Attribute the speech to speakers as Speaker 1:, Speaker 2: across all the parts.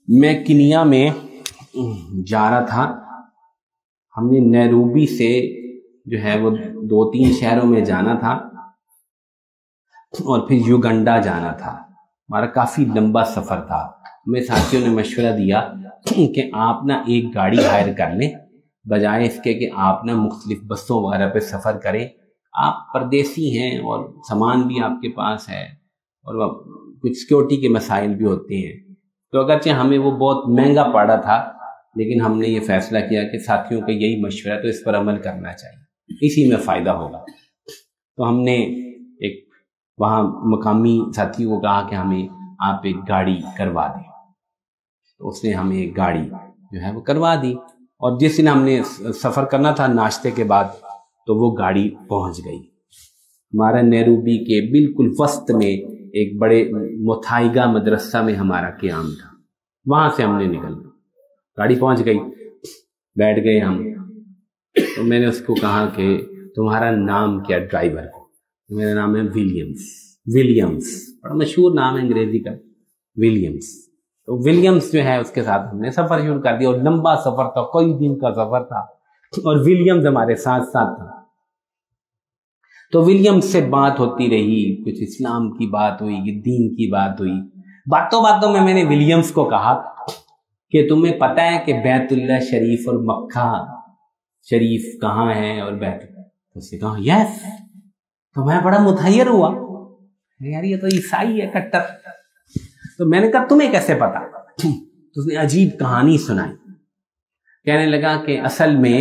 Speaker 1: میں کنیا میں جا رہا تھا. ہم نے نیروبی سے جو ہے وہ 2-3 شہروں میں جانا تھا اور پھر یوگنڈا جانا تھا. ہمارا کافی لمبا سفر تھا. ہمیں ساتھیوں نے مشورہ دیا کہ آپ نا ایک گاڑی ہائر کر لیں بجائے اس کے کہ آپ نا مختلف بسوں وغیرہ پہ سفر کریں. آپ پردیسی ہیں اور سامان بھی آپ کے پاس ہے اور کچھ سیکورٹی کے مسائل بھی ہوتے ہیں. تو اگرچہ ہمیں وہ بہت مہنگا پڑا تھا لیکن ہم نے یہ فیصلہ کیا کہ ساتھیوں کا یہی مشورہ تو اس پر عمل کرنا چاہیے, اسی میں فائدہ ہوگا. تو ہم نے ایک وہاں مقامی ساتھی کو کہا کہ ہمیں آپ ایک گاڑی کروا دیں. تو اس نے ہمیں ایک گاڑی جو ہے وہ کروا دی اور جس دن ہم نے سفر کرنا تھا ناشتے کے بعد تو وہ گاڑی پہنچ گئی. ہمارا نیروبی کے بالکل وسط میں ایک بڑے متھائیگا مدرسہ میں ہمارا قیام تھا. وہاں سے ہم نے نکلنا, گاڑی پہنچ گئی, بیٹھ گئے ہم. تو میں نے اس کو کہا کہ تمہارا نام کیا ڈرائیور کو؟ میرا نام ہے ولیمز, بڑا مشہور نام ہے انگریزی کا, ولیمز. تو ولیمز جو ہے اس کے ساتھ ہم نے سفر شروع کر دیا اور لمبا سفر تھا, کئی دن کا سفر تھا اور ولیمز ہمارے ساتھ ساتھ تھا. تو ولیمز سے بات ہوتی رہی, کچھ اسلام کی بات ہوئی, دین کی بات ہوئی. باتوں میں نے ولیمز کو کہا کہ تمہیں پتہ ہے کہ بیت اللہ شریف اور مکہ شریف کہاں ہے اور بیت اللہ. تو اس نے کہا یس. تو میں بڑا متحیر ہوا, یار یہ تو عیسائی ہے کٹر. تو میں نے کہا تمہیں کیسے پتا؟ تو اس نے عجیب کہانی سنائی. کہنے لگا کہ اصل میں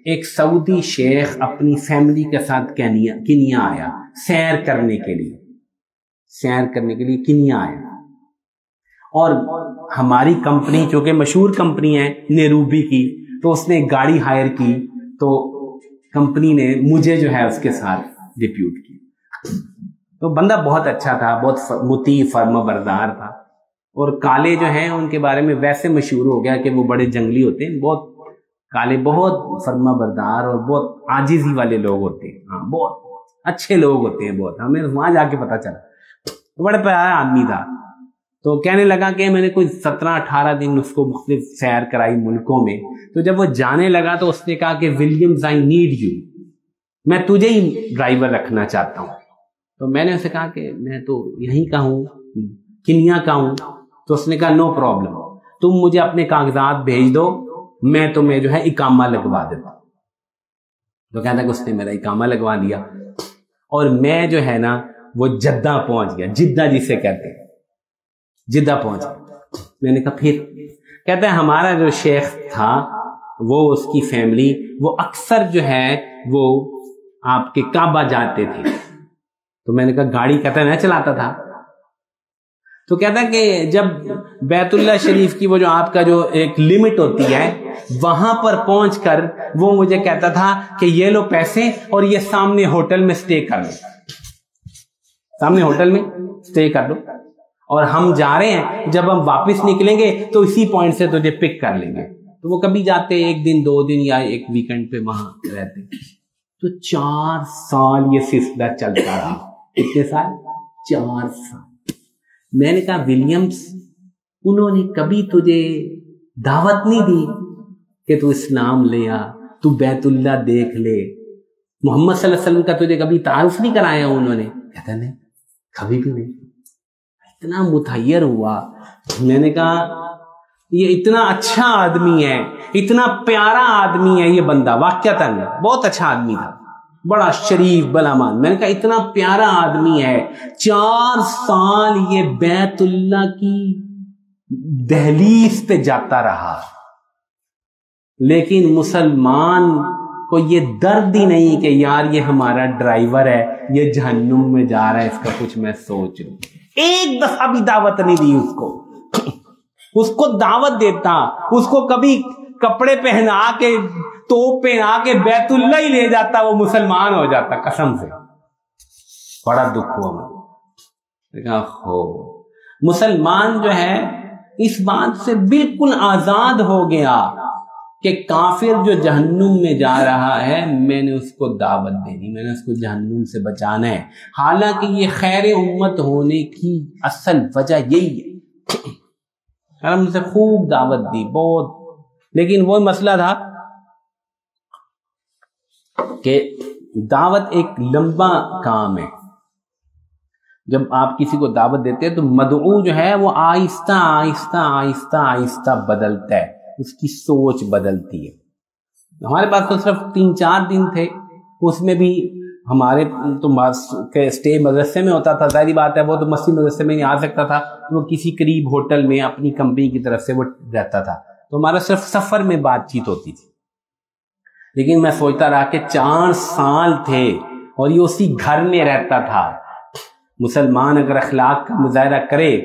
Speaker 1: ایک سعودی شیخ اپنی فیملی کے ساتھ کنیا آیا سیر کرنے کے لیے کنیا آیا, اور ہماری کمپنی چونکہ مشہور کمپنی ہے نیروبی کی تو اس نے گاڑی ہائر کی, تو کمپنی نے مجھے جو ہے اس کے ساتھ ڈپیوٹ کی. تو بندہ بہت اچھا تھا, بہت مطیع فرما بردار تھا. اور کالے جو ہیں ان کے بارے میں ویسے مشہور ہو گیا کہ وہ بڑے جنگلی ہوتے ہیں, بہت کالے بہت فرما بردار اور بہت عاجزی والے لوگ ہوتے ہیں. ہاں بہت اچھے لوگ ہوتے ہیں بہت. ہمیں وہاں جا کے پتا چلا, بڑے پیارا آدمی تھا. تو کہنے لگا کہ میں نے کوئی 17-18 دن اس کو مختلف سیر کرائی ملکوں میں. تو جب وہ جانے لگا تو اس نے کہا کہ ولیمز آئی نیڈ یو, میں تجھے ہی ڈرائیور رکھنا چاہتا ہوں. تو میں نے اسے کہا کہ میں تو یہیں کا ہوں, کنیا کا ہوں. تو اس نے کہا نو پرابلم, تم مجھے اپنے کاغذات بھیج دو, میں تمہیں جو ہے اقامہ لگوا دیتا ہوں. تو کہتا کہ اس نے میرا اقامہ لگوا دیا اور میں جو ہے نا وہ جدہ پہنچ گیا, جدہ جسے کہتے ہیں, جدہ پہنچ گیا. میں نے کہا پھر؟ کہتا ہے ہمارا جو شیخ تھا وہ اس کی فیملی وہ اکثر جو ہے وہ آپ کے کعبہ جاتے تھے. تو میں نے کہا گاڑی کہتا ہے میں چلاتا تھا. تو کہتا ہے کہ جب بیت اللہ شریف کی وہ جو آپ کا جو ایک لمٹ ہوتی ہے وہاں پر پہنچ کر وہ مجھے کہتا تھا کہ یہ لو پیسے اور یہ سامنے ہوٹل میں سٹے کر لو, سامنے ہوٹل میں سٹے کر لو, اور ہم جا رہے ہیں جب ہم واپس نکلیں گے تو اسی پوائنٹ سے تجھے پک کر لیں گے. تو وہ کبھی جاتے 1 دن 2 دن یا ایک ویکنڈ پہ وہاں رہتے. تو 4 سال یہ سلسلہ چلتا رہا. کتنے سال؟ 4 سال. میں نے کہا ولیمز انہوں نے کبھی تجھے دعوت نہیں دی کہ تو اسلام لے آ, تو بیت اللہ دیکھ لے, محمد صلی اللہ علیہ وسلم کا تجھے کبھی تعارف نہیں کرایا انہوں نے؟ کہتا نہیں, کبھی بھی نہیں. اتنا متحیر ہوا. میں نے کہا یہ اتنا اچھا آدمی ہے, اتنا پیارا آدمی ہے یہ بندہ, واقعتاً بہت اچھا آدمی تھا, بڑا شریف بلامان. میں نے کہا اتنا پیارا آدمی ہے, 4 سال یہ بیت اللہ کی دہلیز پہ جاتا رہا, لیکن مسلمان کو یہ درد ہی نہیں کہ یار یہ ہمارا ڈرائیور ہے, یہ جہنم میں جا رہا ہے, اس کا کچھ میں سوچ لوں. ایک دفعہ بھی دعوت نہیں دی اس کو دعوت دیتا, اس کو کبھی کپڑے پہنا کے توپ پہنا کے بیت اللہ ہی لے جاتا, وہ مسلمان ہو جاتا. قسم سے بڑا دکھ ہوا مجھے. مسلمان جو ہے اس بات سے بالکل آزاد ہو گیا کہ کافر جو جہنم میں جا رہا ہے میں نے اس کو دعوت دینی, میں نے اس کو جہنم سے بچانا ہے. حالانکہ یہ خیر امت ہونے کی اصل وجہ یہی ہے ہم سے خوب دعوت دی بہت، لیکن وہ مسئلہ تھا کہ دعوت ایک لمبا کام ہے. جب آپ کسی کو دعوت دیتے ہیں تو مدعو جو ہے وہ آہستہ آہستہ آہستہ آہستہ بدلتا ہے، اس کی سوچ بدلتی ہے. ہمارے پاس تو صرف 3-4 دن تھے، اس میں بھی ہمارے تو اسٹے مدرسے میں ہوتا تھا، ظاہری بات ہے وہ تو مسجد مدرسے میں نہیں آ سکتا تھا، وہ کسی قریب ہوٹل میں اپنی کمپنی کی طرف سے وہ رہتا تھا، تو ہمارا صرف سفر میں بات چیت ہوتی تھی. لیکن میں سوچتا رہا کہ 4 سال تھے اور یہ اسی گھر میں رہتا تھا. مسلمان اگر اخلاق کا مظاہرہ کرے،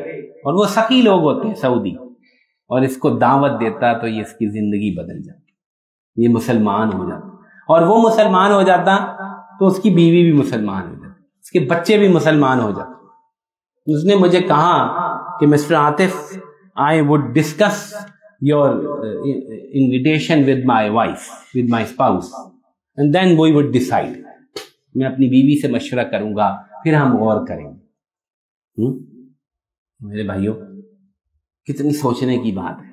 Speaker 1: اور وہ سخی لوگ ہوتے ہیں سعودی، اور اس کو دعوت دیتا تو یہ اس کی زندگی بدل جاتی، یہ مسلمان ہو جاتا. اور وہ مسلمان ہو جاتا تو اس کی بیوی بھی مسلمان ہو جاتی، اس کے بچے بھی مسلمان ہو جاتے. اس نے مجھے کہا کہ mister Atif I would discuss your invitation with my wife, with my spouse, and then we would decide. میں اپنی بیوی سے مشورہ کروں گا، پھر ہم غور کریں گے. میرے بھائیوں، کتنی سوچنے کی بات ہے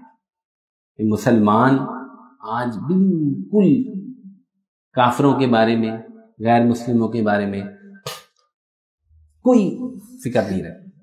Speaker 1: کہ مسلمان آج بالکل کافروں کے بارے میں، غیر مسلموں کے بارے میں کوئی فکر نہیں رکھتا.